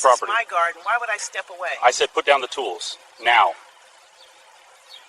property. This is my garden. Why would I step away? I said put down the tools. Now.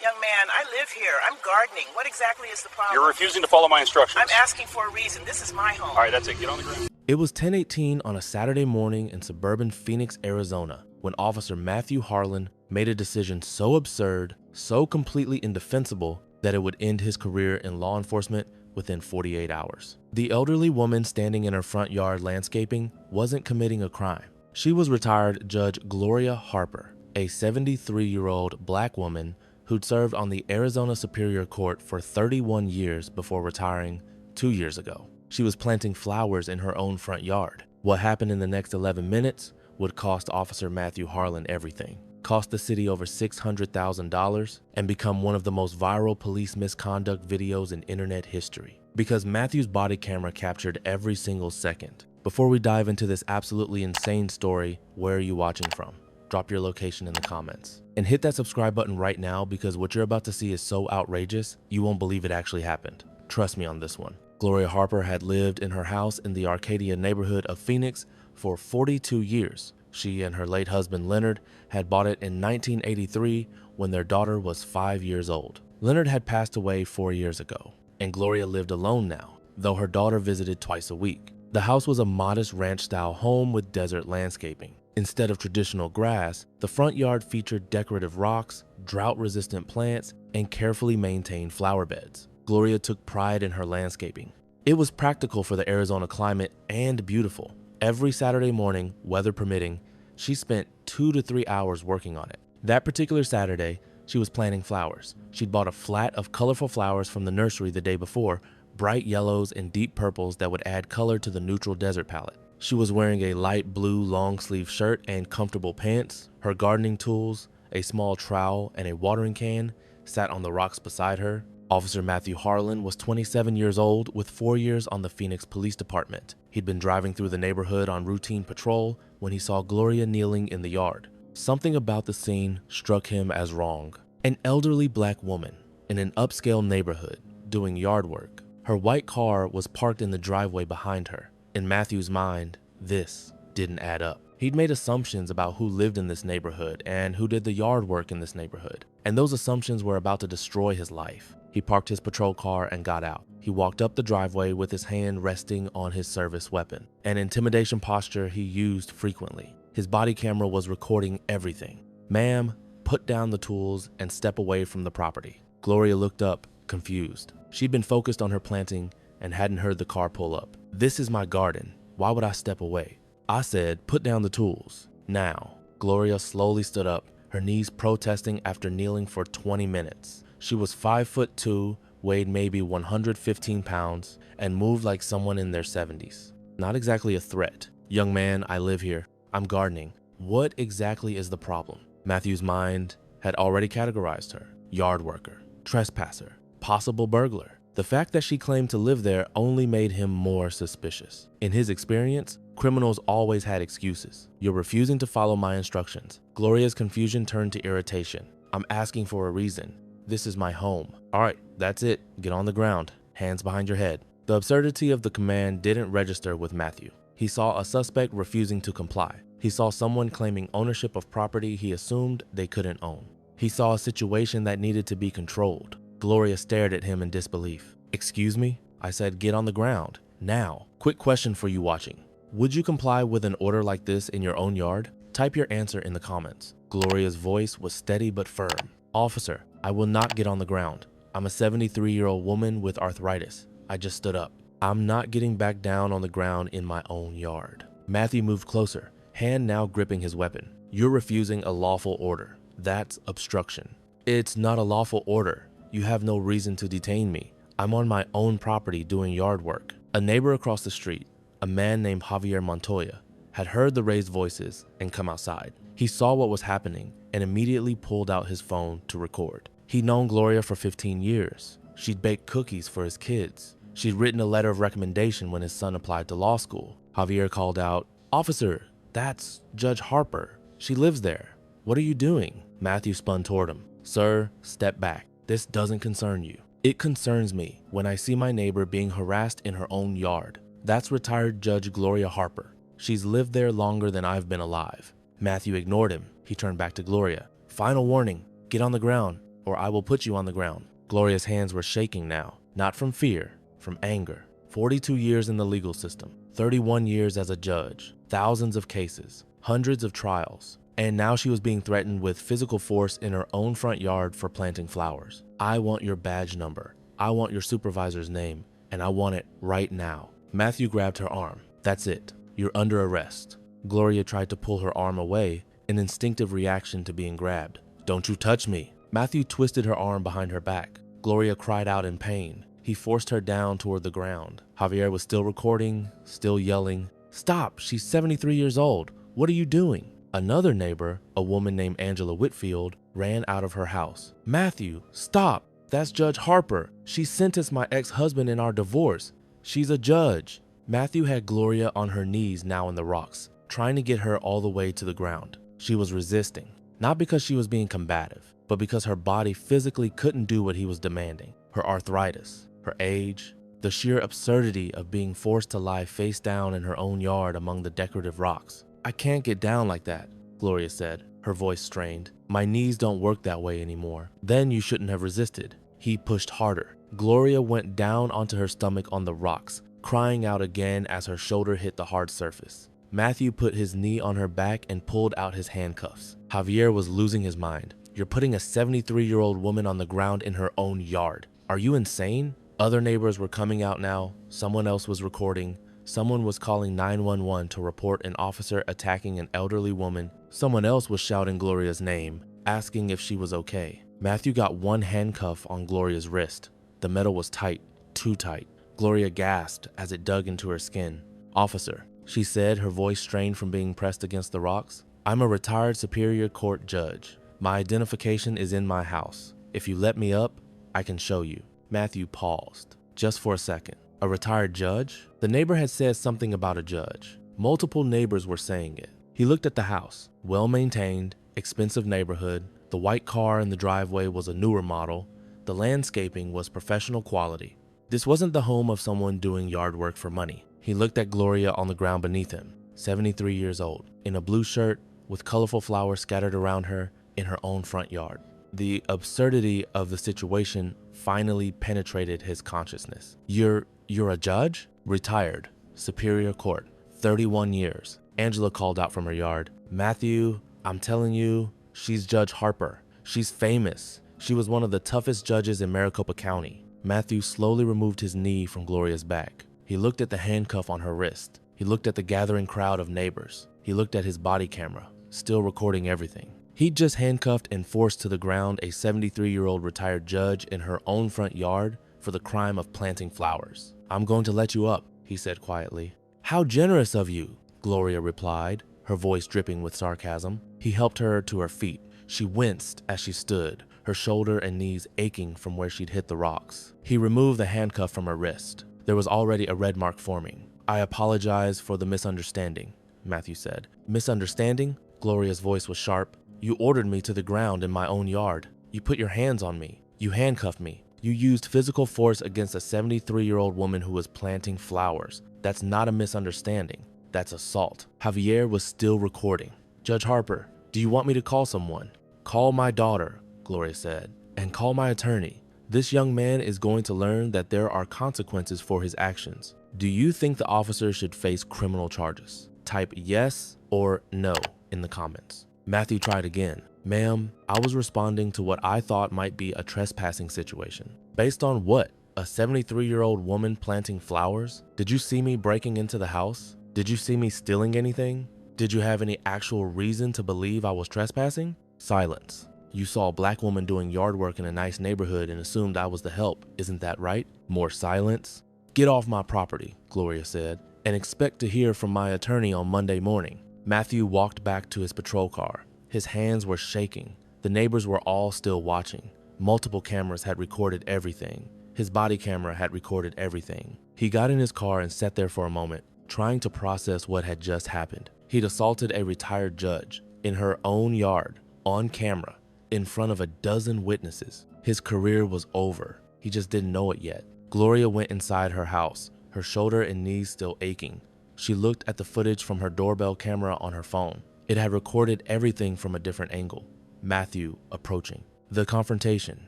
Young man, I live here. I'm gardening. What exactly is the problem? You're refusing to follow my instructions. I'm asking for a reason. This is my home. All right, that's it. Get on the ground. It was 10:18 on a Saturday morning in suburban Phoenix, Arizona, when Officer Matthew Harlan made a decision so absurd, so completely indefensible, that it would end his career in law enforcement within 48 hours. The elderly woman standing in her front yard landscaping wasn't committing a crime. She was retired Judge Gloria Harper, a 73-year-old black woman who'd served on the Arizona Superior Court for 31 years before retiring 2 years ago. She was planting flowers in her own front yard. What happened in the next 11 minutes would cost Officer Matthew Harlan everything, cost the city over $600,000, and become one of the most viral police misconduct videos in internet history. Because Matthew's body camera captured every single second. Before we dive into this absolutely insane story, where are you watching from? Drop your location in the comments. And hit that subscribe button right now, because what you're about to see is so outrageous, you won't believe it actually happened. Trust me on this one. Gloria Harper had lived in her house in the Arcadia neighborhood of Phoenix for 42 years. She and her late husband Leonard had bought it in 1983 when their daughter was 5 years old. Leonard had passed away 4 years ago, and Gloria lived alone now, though her daughter visited twice a week. The house was a modest ranch-style home with desert landscaping. Instead of traditional grass, the front yard featured decorative rocks, drought-resistant plants, and carefully maintained flower beds. Gloria took pride in her landscaping. It was practical for the Arizona climate and beautiful. Every Saturday morning, weather permitting, she spent 2 to 3 hours working on it. That particular Saturday, she was planting flowers. She'd bought a flat of colorful flowers from the nursery the day before, bright yellows and deep purples that would add color to the neutral desert palette. She was wearing a light blue long-sleeve shirt and comfortable pants. Her gardening tools, a small trowel, and a watering can sat on the rocks beside her. Officer Matthew Harlan was 27 years old with 4 years on the Phoenix Police Department. He'd been driving through the neighborhood on routine patrol when he saw Gloria kneeling in the yard. Something about the scene struck him as wrong. An elderly black woman in an upscale neighborhood doing yard work. Her white car was parked in the driveway behind her. In Matthew's mind, this didn't add up. He'd made assumptions about who lived in this neighborhood and who did the yard work in this neighborhood, and those assumptions were about to destroy his life. He parked his patrol car and got out. He walked up the driveway with his hand resting on his service weapon, an intimidation posture he used frequently. His body camera was recording everything. "Ma'am, put down the tools and step away from the property." Gloria looked up, confused. She'd been focused on her planting and hadn't heard the car pull up. "This is my garden. Why would I step away?" "I said, put down the tools. Now." Gloria slowly stood up, her knees protesting after kneeling for 20 minutes. She was 5'2", weighed maybe 115 pounds, and moved like someone in their 70s. Not exactly a threat. "Young man, I live here. I'm gardening. What exactly is the problem?" Matthew's mind had already categorized her. Yard worker, trespasser, possible burglar. The fact that she claimed to live there only made him more suspicious. In his experience, criminals always had excuses. "You're refusing to follow my instructions." Gloria's confusion turned to irritation. "I'm asking for a reason. This is my home." "All right, that's it. Get on the ground. Hands behind your head." The absurdity of the command didn't register with Matthew. He saw a suspect refusing to comply. He saw someone claiming ownership of property he assumed they couldn't own. He saw a situation that needed to be controlled. Gloria stared at him in disbelief. "Excuse me? I said get on the ground. Now." Quick question for you watching. Would you comply with an order like this in your own yard? Type your answer in the comments. Gloria's voice was steady but firm. "Officer, I will not get on the ground. I'm a 73-year-old woman with arthritis. I just stood up. I'm not getting back down on the ground in my own yard." Matthew moved closer, hand now gripping his weapon. "You're refusing a lawful order. That's obstruction." "It's not a lawful order. You have no reason to detain me. I'm on my own property doing yard work." A neighbor across the street, a man named Javier Montoya, had heard the raised voices and come outside. He saw what was happening and immediately pulled out his phone to record. He'd known Gloria for 15 years. She'd baked cookies for his kids. She'd written a letter of recommendation when his son applied to law school. Javier called out, "Officer, that's Judge Harper. She lives there. What are you doing?" Matthew spun toward him. "Sir, step back. This doesn't concern you. It concerns me when I see my neighbor being harassed in her own yard. That's retired Judge Gloria Harper. She's lived there longer than I've been alive. Matthew ignored him. He turned back to Gloria. Final warning, get on the ground, or I will put you on the ground. Gloria's hands were shaking now, not from fear, from anger. 42 years in the legal system, 31 years as a judge, thousands of cases, hundreds of trials, and now she was being threatened with physical force in her own front yard for planting flowers. I want your badge number. I want your supervisor's name, and I want it right now. Matthew grabbed her arm. That's it. You're under arrest. Gloria tried to pull her arm away, an instinctive reaction to being grabbed. Don't you touch me. Matthew twisted her arm behind her back. Gloria cried out in pain. He forced her down toward the ground. Javier was still recording, still yelling. Stop, she's 73 years old. What are you doing? Another neighbor, a woman named Angela Whitfield, ran out of her house. Matthew, stop. That's Judge Harper. She sentenced my ex-husband in our divorce. She's a judge. Matthew had Gloria on her knees now in the rocks, trying to get her all the way to the ground. She was resisting, not because she was being combative, but because her body physically couldn't do what he was demanding. Her arthritis, her age, the sheer absurdity of being forced to lie face down in her own yard among the decorative rocks. I can't get down like that, Gloria said, her voice strained. My knees don't work that way anymore. Then you shouldn't have resisted. He pushed harder. Gloria went down onto her stomach on the rocks, crying out again as her shoulder hit the hard surface. Matthew put his knee on her back and pulled out his handcuffs. Javier was losing his mind. You're putting a 73-year-old woman on the ground in her own yard. Are you insane? Other neighbors were coming out now. Someone else was recording. Someone was calling 911 to report an officer attacking an elderly woman. Someone else was shouting Gloria's name, asking if she was okay. Matthew got one handcuff on Gloria's wrist. The metal was tight, too tight. Gloria gasped as it dug into her skin. Officer, she said, her voice strained from being pressed against the rocks. I'm a retired Superior Court judge. My identification is in my house. If you let me up, I can show you. Matthew paused, just for a second. A retired judge? The neighbor had said something about a judge. Multiple neighbors were saying it. He looked at the house. Well-maintained, expensive neighborhood. The white car in the driveway was a newer model. The landscaping was professional quality. This wasn't the home of someone doing yard work for money. He looked at Gloria on the ground beneath him, 73 years old, in a blue shirt with colorful flowers scattered around her in her own front yard. The absurdity of the situation finally penetrated his consciousness. You're a judge? Retired. Superior Court. 31 years. Angela called out from her yard. Matthew, I'm telling you, she's Judge Harper. She's famous. She was one of the toughest judges in Maricopa County. Matthew slowly removed his knee from Gloria's back. He looked at the handcuff on her wrist. He looked at the gathering crowd of neighbors. He looked at his body camera, still recording everything. He'd just handcuffed and forced to the ground a 73-year-old retired judge in her own front yard for the crime of planting flowers. I'm going to let you up, he said quietly. How generous of you, Gloria replied, her voice dripping with sarcasm. He helped her to her feet. She winced as she stood, her shoulder and knees aching from where she'd hit the rocks. He removed the handcuff from her wrist. There was already a red mark forming. I apologize for the misunderstanding, Matthew said. Misunderstanding? Gloria's voice was sharp. You ordered me to the ground in my own yard. You put your hands on me. You handcuffed me. You used physical force against a 73-year-old woman who was planting flowers. That's not a misunderstanding. That's assault. Javier was still recording. Judge Harper, do you want me to call someone? Call my daughter, Gloria said, and call my attorney. This young man is going to learn that there are consequences for his actions. Do you think the officer should face criminal charges? Type yes or no in the comments. Matthew tried again. Ma'am, I was responding to what I thought might be a trespassing situation. Based on what? A 73-year-old woman planting flowers? Did you see me breaking into the house? Did you see me stealing anything? Did you have any actual reason to believe I was trespassing? Silence. You saw a black woman doing yard work in a nice neighborhood and assumed I was the help, isn't that right? More silence. Get off my property, Gloria said, and expect to hear from my attorney on Monday morning. Matthew walked back to his patrol car. His hands were shaking. The neighbors were all still watching. Multiple cameras had recorded everything. His body camera had recorded everything. He got in his car and sat there for a moment, trying to process what had just happened. He'd assaulted a retired judge in her own yard, on camera, in front of a dozen witnesses. His career was over. He just didn't know it yet. Gloria went inside her house, her shoulder and knees still aching. She looked at the footage from her doorbell camera on her phone. It had recorded everything from a different angle. Matthew approaching. The confrontation.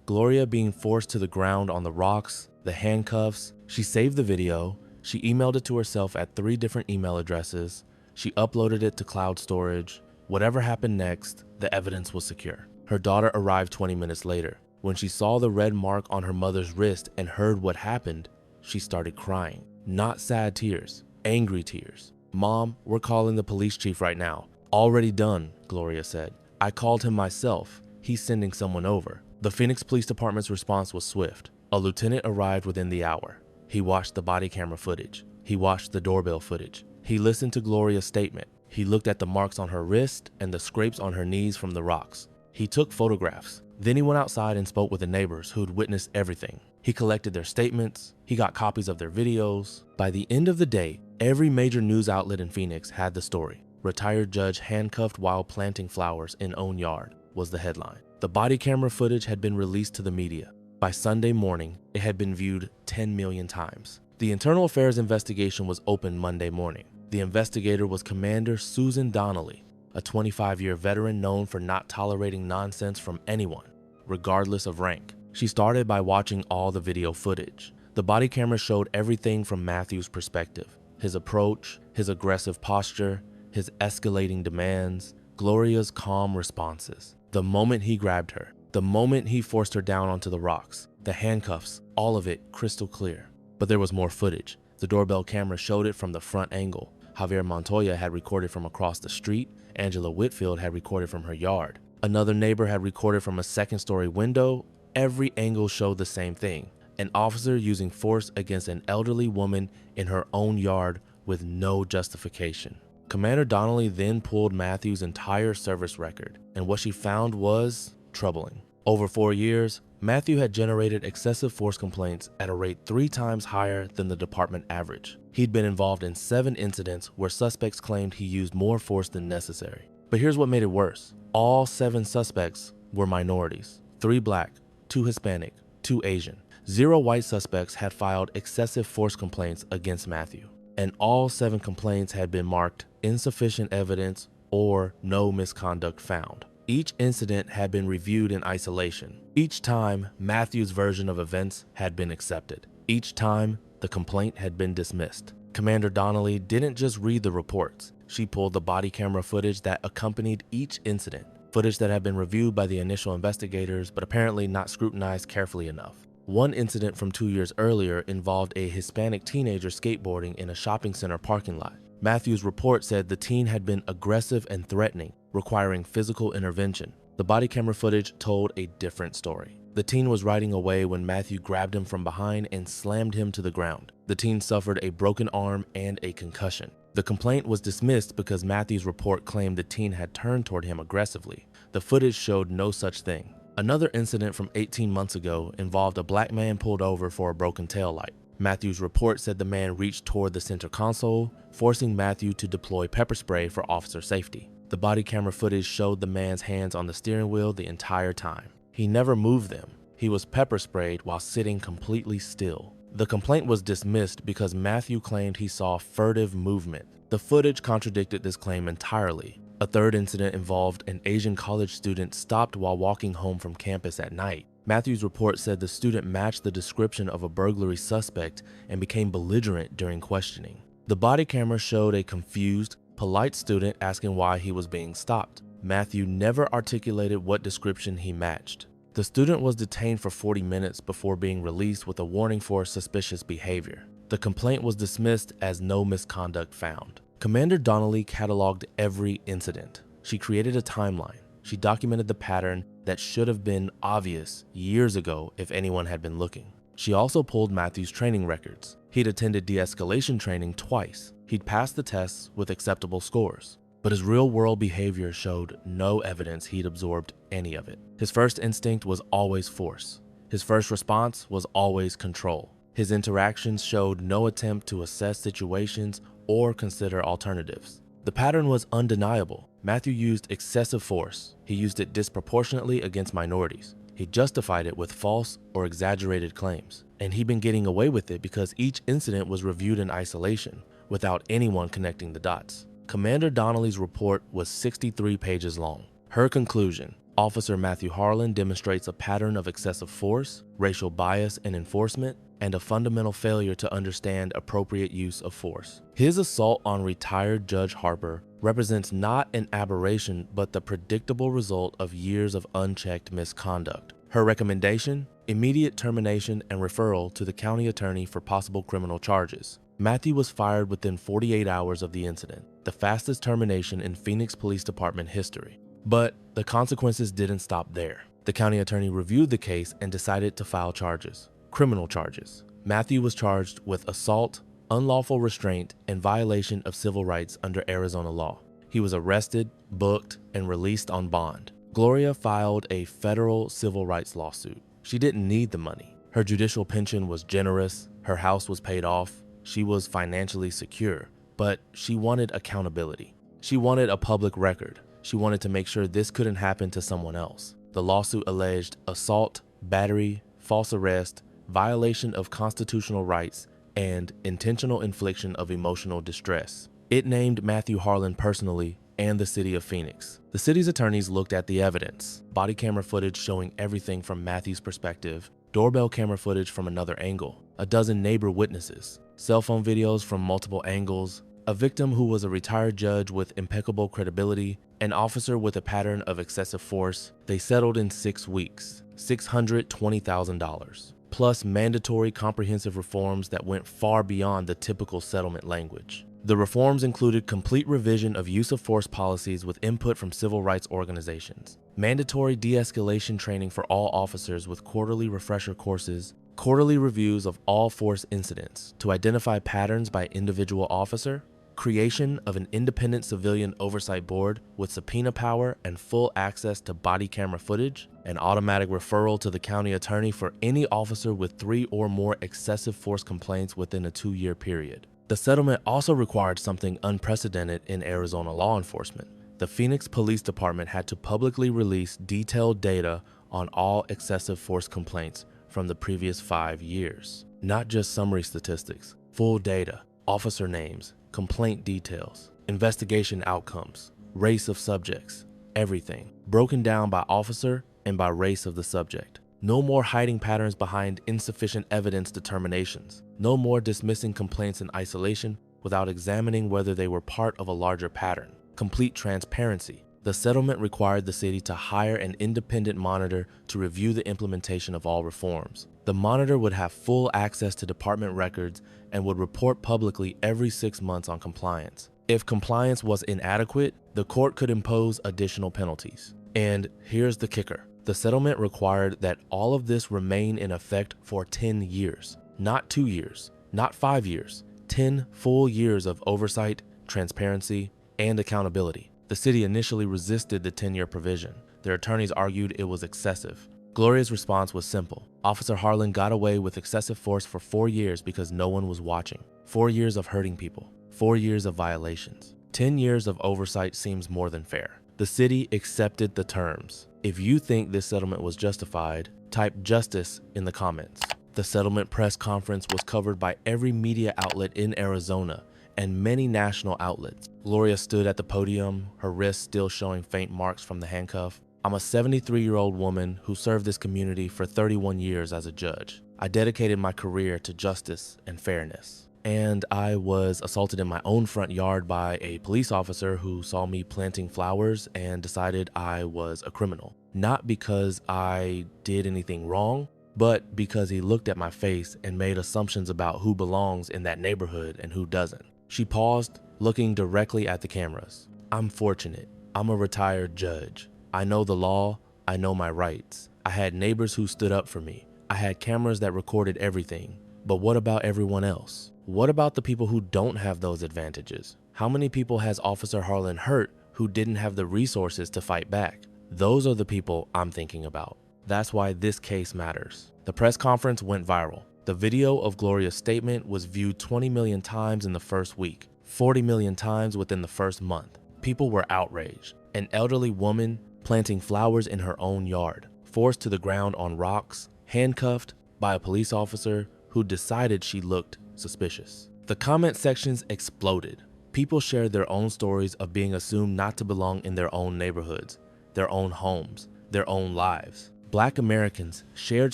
Gloria being forced to the ground on the rocks, the handcuffs. She saved the video. She emailed it to herself at 3 different email addresses. She uploaded it to cloud storage. Whatever happened next, the evidence was secure. Her daughter arrived 20 minutes later. When she saw the red mark on her mother's wrist and heard what happened, she started crying. Not sad tears, angry tears. "Mom, we're calling the police chief right now." "Already done," Gloria said. "I called him myself. He's sending someone over." The Phoenix Police Department's response was swift. A lieutenant arrived within the hour. He watched the body camera footage. He watched the doorbell footage. He listened to Gloria's statement. He looked at the marks on her wrist and the scrapes on her knees from the rocks. He took photographs. Then he went outside and spoke with the neighbors who'd witnessed everything. He collected their statements. He got copies of their videos. By the end of the day, every major news outlet in Phoenix had the story. "Retired judge handcuffed while planting flowers in own yard" was the headline. The body camera footage had been released to the media. By Sunday morning, it had been viewed 10 million times. The Internal Affairs investigation was opened Monday morning. The investigator was Commander Susan Donnelly, a 25-year veteran known for not tolerating nonsense from anyone, regardless of rank. She started by watching all the video footage. The body camera showed everything from Matthew's perspective: his approach, his aggressive posture, his escalating demands, Gloria's calm responses. The moment he grabbed her, the moment he forced her down onto the rocks, the handcuffs, all of it crystal clear. But there was more footage. The doorbell camera showed it from the front angle. Javier Montoya had recorded from across the street. Angela Whitfield had recorded from her yard. Another neighbor had recorded from a second-story window. Every angle showed the same thing: an officer using force against an elderly woman in her own yard with no justification. Commander Donnelly then pulled Matthew's entire service record, and what she found was troubling. Over 4 years, Matthew had generated excessive force complaints at a rate 3 times higher than the department average. He'd been involved in 7 incidents where suspects claimed he used more force than necessary. But here's what made it worse. All 7 suspects were minorities: 3 black, 2 Hispanic, 2 Asian. 0 white suspects had filed excessive force complaints against Matthew, and all 7 complaints had been marked insufficient evidence or no misconduct found. Each incident had been reviewed in isolation. Each time, Matthew's version of events had been accepted. Each time, the complaint had been dismissed. Commander Donnelly didn't just read the reports. She pulled the body camera footage that accompanied each incident, footage that had been reviewed by the initial investigators but apparently not scrutinized carefully enough. One incident from 2 years earlier involved a Hispanic teenager skateboarding in a shopping center parking lot. Matthew's report said the teen had been aggressive and threatening, requiring physical intervention. The body camera footage told a different story. The teen was riding away when Matthew grabbed him from behind and slammed him to the ground. The teen suffered a broken arm and a concussion. The complaint was dismissed because Matthew's report claimed the teen had turned toward him aggressively. The footage showed no such thing. Another incident from 18 months ago involved a black man pulled over for a broken taillight. Matthew's report said the man reached toward the center console, forcing Matthew to deploy pepper spray for officer safety. The body camera footage showed the man's hands on the steering wheel the entire time. He never moved them. He was pepper sprayed while sitting completely still. The complaint was dismissed because Matthew claimed he saw furtive movement. The footage contradicted this claim entirely. A third incident involved an Asian college student stopped while walking home from campus at night. Matthew's report said the student matched the description of a burglary suspect and became belligerent during questioning. The body camera showed a confused, polite student asking why he was being stopped. Matthew never articulated what description he matched. The student was detained for 40 minutes before being released with a warning for suspicious behavior. The complaint was dismissed as no misconduct found. Commander Donnelly cataloged every incident. She created a timeline. She documented the pattern that should have been obvious years ago if anyone had been looking. She also pulled Matthew's training records. He'd attended de-escalation training twice. He'd passed the tests with acceptable scores. But his real-world behavior showed no evidence he'd absorbed any of it. His first instinct was always force. His first response was always control. His interactions showed no attempt to assess situations or consider alternatives. The pattern was undeniable. Matthew used excessive force. He used it disproportionately against minorities. He justified it with false or exaggerated claims. And he'd been getting away with it because each incident was reviewed in isolation, without anyone connecting the dots. Commander Donnelly's report was 63 pages long. Her conclusion: Officer Matthew Harlan demonstrates a pattern of excessive force, racial bias in enforcement, and a fundamental failure to understand appropriate use of force. His assault on retired Judge Harper represents not an aberration but the predictable result of years of unchecked misconduct. Her recommendation: immediate termination and referral to the county attorney for possible criminal charges. Matthew was fired within 48 hours of the incident, the fastest termination in Phoenix Police Department history. But the consequences didn't stop there. The county attorney reviewed the case and decided to file charges. Criminal charges. Matthew was charged with assault, unlawful restraint, and violation of civil rights under Arizona law. He was arrested, booked, and released on bond. Gloria filed a federal civil rights lawsuit. She didn't need the money. Her judicial pension was generous, her house was paid off, she was financially secure, but she wanted accountability. She wanted a public record. She wanted to make sure this couldn't happen to someone else. The lawsuit alleged assault, battery, false arrest, violation of constitutional rights, and intentional infliction of emotional distress. It named Matthew Harlan personally and the city of Phoenix. The city's attorneys looked at the evidence: body camera footage showing everything from Matthew's perspective, doorbell camera footage from another angle, a dozen neighbor witnesses, cell phone videos from multiple angles, a victim who was a retired judge with impeccable credibility, an officer with a pattern of excessive force. They settled in 6 weeks, $620,000, plus mandatory comprehensive reforms that went far beyond the typical settlement language. The reforms included complete revision of use of force policies with input from civil rights organizations, mandatory de-escalation training for all officers with quarterly refresher courses, quarterly reviews of all force incidents to identify patterns by individual officer, creation of an independent civilian oversight board with subpoena power and full access to body camera footage, an automatic referral to the county attorney for any officer with 3 or more excessive force complaints within a 2-year period. The settlement also required something unprecedented in Arizona law enforcement. The Phoenix Police Department had to publicly release detailed data on all excessive force complaints from the previous 5 years. Not just summary statistics, full data, officer names, complaint details, investigation outcomes, race of subjects, everything, broken down by officer and by race of the subject. No more hiding patterns behind insufficient evidence determinations. No more dismissing complaints in isolation without examining whether they were part of a larger pattern. Complete transparency. The settlement required the city to hire an independent monitor to review the implementation of all reforms. The monitor would have full access to department records and would report publicly every 6 months on compliance. If compliance was inadequate, the court could impose additional penalties. And here's the kicker. The settlement required that all of this remain in effect for 10 years, not 2 years, not 5 years, 10 full years of oversight, transparency, and accountability. The city initially resisted the 10-year provision. Their attorneys argued it was excessive. Gloria's response was simple. Officer Harlan got away with excessive force for 4 years because no one was watching. 4 years of hurting people, 4 years of violations. 10 years of oversight seems more than fair. The city accepted the terms. If you think this settlement was justified, type justice in the comments. The settlement press conference was covered by every media outlet in Arizona and many national outlets. Gloria stood at the podium, her wrists still showing faint marks from the handcuff. I'm a 73-year-old woman who served this community for 31 years as a judge. I dedicated my career to justice and fairness. And I was assaulted in my own front yard by a police officer who saw me planting flowers and decided I was a criminal. Not because I did anything wrong, but because he looked at my face and made assumptions about who belongs in that neighborhood and who doesn't. She paused, looking directly at the cameras. I'm fortunate. I'm a retired judge. I know the law. I know my rights. I had neighbors who stood up for me. I had cameras that recorded everything. But what about everyone else? What about the people who don't have those advantages? How many people has Officer Harlan hurt who didn't have the resources to fight back? Those are the people I'm thinking about. That's why this case matters. The press conference went viral. The video of Gloria's statement was viewed 20 million times in the first week, 40 million times within the first month. People were outraged. An elderly woman planting flowers in her own yard, forced to the ground on rocks, handcuffed by a police officer who decided she looked suspicious. The comment sections exploded. People shared their own stories of being assumed not to belong in their own neighborhoods, their own homes, their own lives. Black Americans shared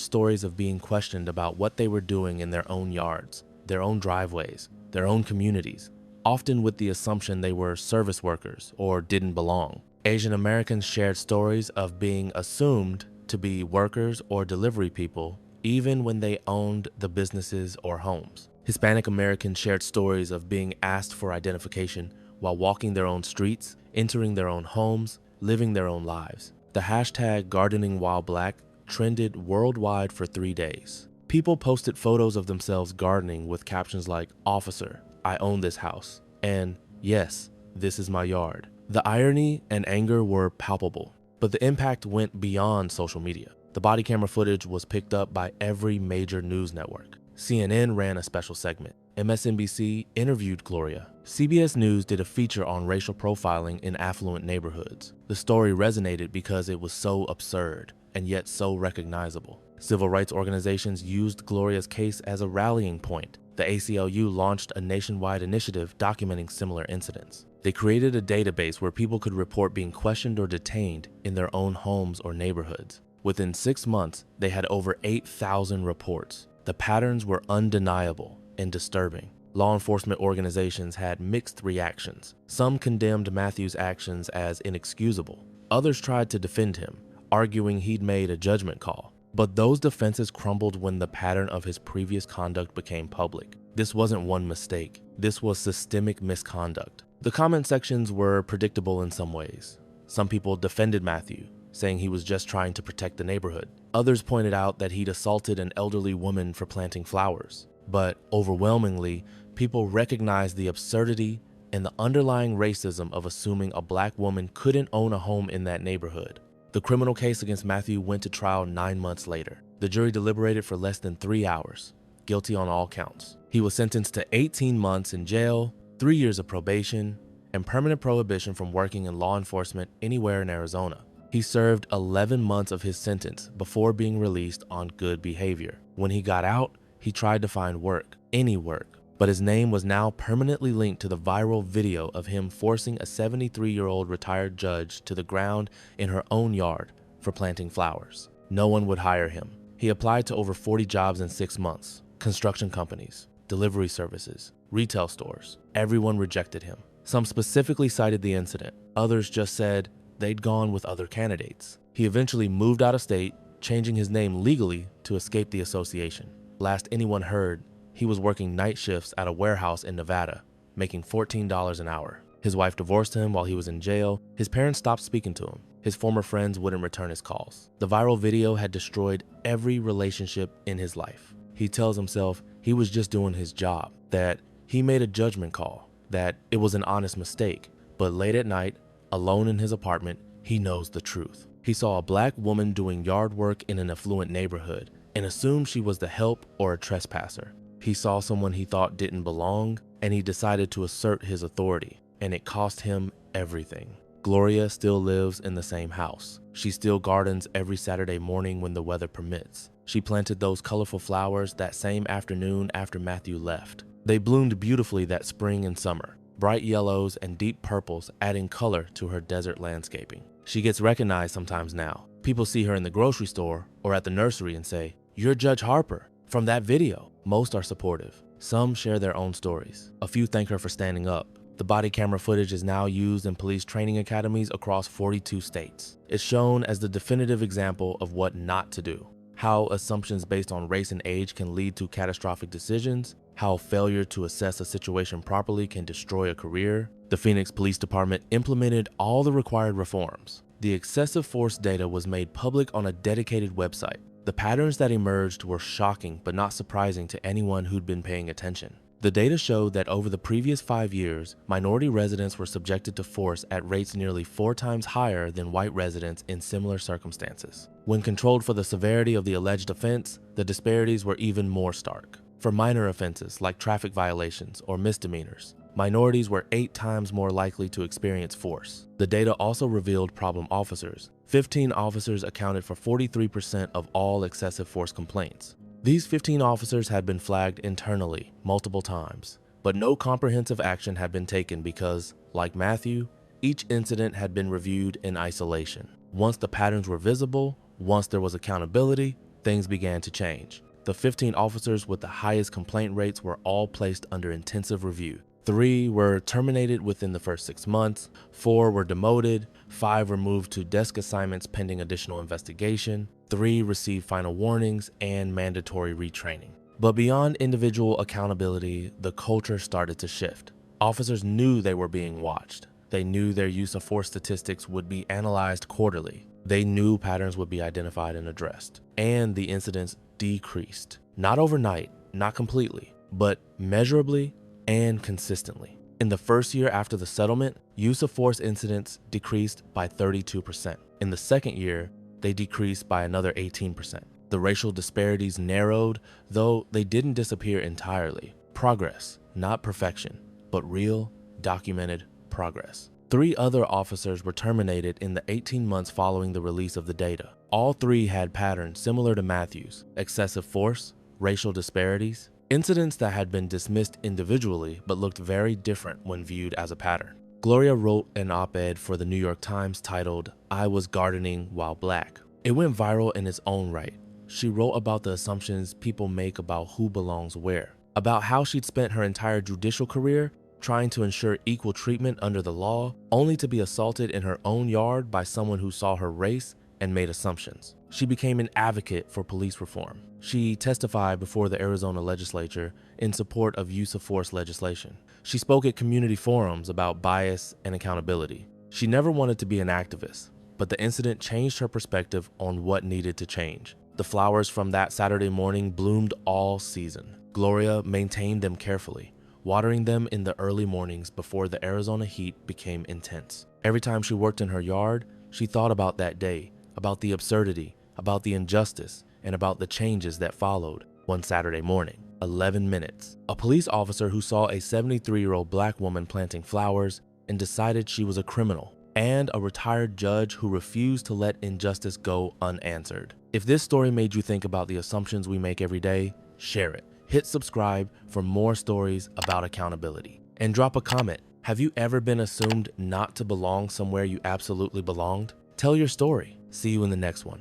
stories of being questioned about what they were doing in their own yards, their own driveways, their own communities, often with the assumption they were service workers or didn't belong. Asian Americans shared stories of being assumed to be workers or delivery people, even when they owned the businesses or homes. Hispanic Americans shared stories of being asked for identification while walking their own streets, entering their own homes, living their own lives. The hashtag #GardeningWhileBlack trended worldwide for 3 days. People posted photos of themselves gardening with captions like, "Officer, I own this house," and "Yes, this is my yard." The irony and anger were palpable, but the impact went beyond social media. The body camera footage was picked up by every major news network. CNN ran a special segment. MSNBC interviewed Gloria. CBS News did a feature on racial profiling in affluent neighborhoods. The story resonated because it was so absurd and yet so recognizable. Civil rights organizations used Gloria's case as a rallying point. The ACLU launched a nationwide initiative documenting similar incidents. They created a database where people could report being questioned or detained in their own homes or neighborhoods. Within 6 months, they had over 8,000 reports. The patterns were undeniable and disturbing. Law enforcement organizations had mixed reactions. Some condemned Matthew's actions as inexcusable. Others tried to defend him, arguing he'd made a judgment call. But those defenses crumbled when the pattern of his previous conduct became public. This wasn't one mistake. This was systemic misconduct. The comment sections were predictable in some ways. Some people defended Matthew, saying he was just trying to protect the neighborhood. Others pointed out that he'd assaulted an elderly woman for planting flowers. But overwhelmingly, people recognized the absurdity and the underlying racism of assuming a black woman couldn't own a home in that neighborhood. The criminal case against Matthew went to trial 9 months later. The jury deliberated for less than 3 hours, guilty on all counts. He was sentenced to 18 months in jail, 3 years of probation, and permanent prohibition from working in law enforcement anywhere in Arizona. He served 11 months of his sentence before being released on good behavior. When he got out, he tried to find work, any work, but his name was now permanently linked to the viral video of him forcing a 73-year-old retired judge to the ground in her own yard for planting flowers. No one would hire him. He applied to over 40 jobs in 6 months, construction companies, delivery services, retail stores. Everyone rejected him. Some specifically cited the incident. Others just said they'd gone with other candidates. He eventually moved out of state, changing his name legally to escape the association. Last anyone heard, he was working night shifts at a warehouse in Nevada, making $14 an hour. His wife divorced him while he was in jail. His parents stopped speaking to him. His former friends wouldn't return his calls. The viral video had destroyed every relationship in his life. He tells himself he was just doing his job, that he made a judgment call, that it was an honest mistake. But late at night, alone in his apartment, he knows the truth. He saw a black woman doing yard work in an affluent neighborhood and assumed she was the help or a trespasser. He saw someone he thought didn't belong, and he decided to assert his authority, and it cost him everything. Gloria still lives in the same house. She still gardens every Saturday morning when the weather permits. She planted those colorful flowers that same afternoon after Matthew left. They bloomed beautifully that spring and summer, bright yellows and deep purples adding color to her desert landscaping. She gets recognized sometimes now. People see her in the grocery store or at the nursery and say, "You're Judge Harper from that video." Most are supportive. Some share their own stories. A few thank her for standing up. The body camera footage is now used in police training academies across 42 states. It's shown as the definitive example of what not to do, how assumptions based on race and age can lead to catastrophic decisions, how failure to assess a situation properly can destroy a career. The Phoenix Police Department implemented all the required reforms. The excessive force data was made public on a dedicated website. The patterns that emerged were shocking but not surprising to anyone who'd been paying attention. The data showed that over the previous 5 years, minority residents were subjected to force at rates nearly 4 times higher than white residents in similar circumstances. When controlled for the severity of the alleged offense, the disparities were even more stark. For minor offenses like traffic violations or misdemeanors, minorities were 8 times more likely to experience force. The data also revealed problem officers. 15 officers accounted for 43% of all excessive force complaints. These 15 officers had been flagged internally multiple times, But no comprehensive action had been taken because, like Matthew, each incident had been reviewed in isolation. Once the patterns were visible, once there was accountability, things began to change. The 15 officers with the highest complaint rates were all placed under intensive review. 3 were terminated within the first 6 months, 4 were demoted, 5 were moved to desk assignments pending additional investigation, 3 received final warnings and mandatory retraining. But beyond individual accountability, the culture started to shift. Officers knew they were being watched. They knew their use of force statistics would be analyzed quarterly. They knew patterns would be identified and addressed. And the incidents decreased. Not overnight, not completely, but measurably and consistently. In the first year after the settlement, use of force incidents decreased by 32%. In the second year, they decreased by another 18%. The racial disparities narrowed, though they didn't disappear entirely. Progress, not perfection, but real, documented progress. 3 other officers were terminated in the 18 months following the release of the data. All 3 had patterns similar to Matthew's: excessive force, racial disparities, incidents that had been dismissed individually but looked very different when viewed as a pattern. Gloria wrote an op-ed for the New York Times titled, "I Was Gardening While Black." It went viral in its own right. She wrote about the assumptions people make about who belongs where, about how she'd spent her entire judicial career trying to ensure equal treatment under the law, only to be assaulted in her own yard by someone who saw her race and made assumptions. She became an advocate for police reform. She testified before the Arizona legislature in support of use of force legislation. She spoke at community forums about bias and accountability. She never wanted to be an activist, but the incident changed her perspective on what needed to change. The flowers from that Saturday morning bloomed all season. Gloria maintained them carefully, watering them in the early mornings before the Arizona heat became intense. Every time she worked in her yard, she thought about that day, about the absurdity, about the injustice, and about the changes that followed. One Saturday morning, 11 minutes, a police officer who saw a 73-year-old black woman planting flowers and decided she was a criminal, and a retired judge who refused to let injustice go unanswered. If this story made you think about the assumptions we make every day, share it. Hit subscribe for more stories about accountability. And drop a comment. Have you ever been assumed not to belong somewhere you absolutely belonged? Tell your story. See you in the next one.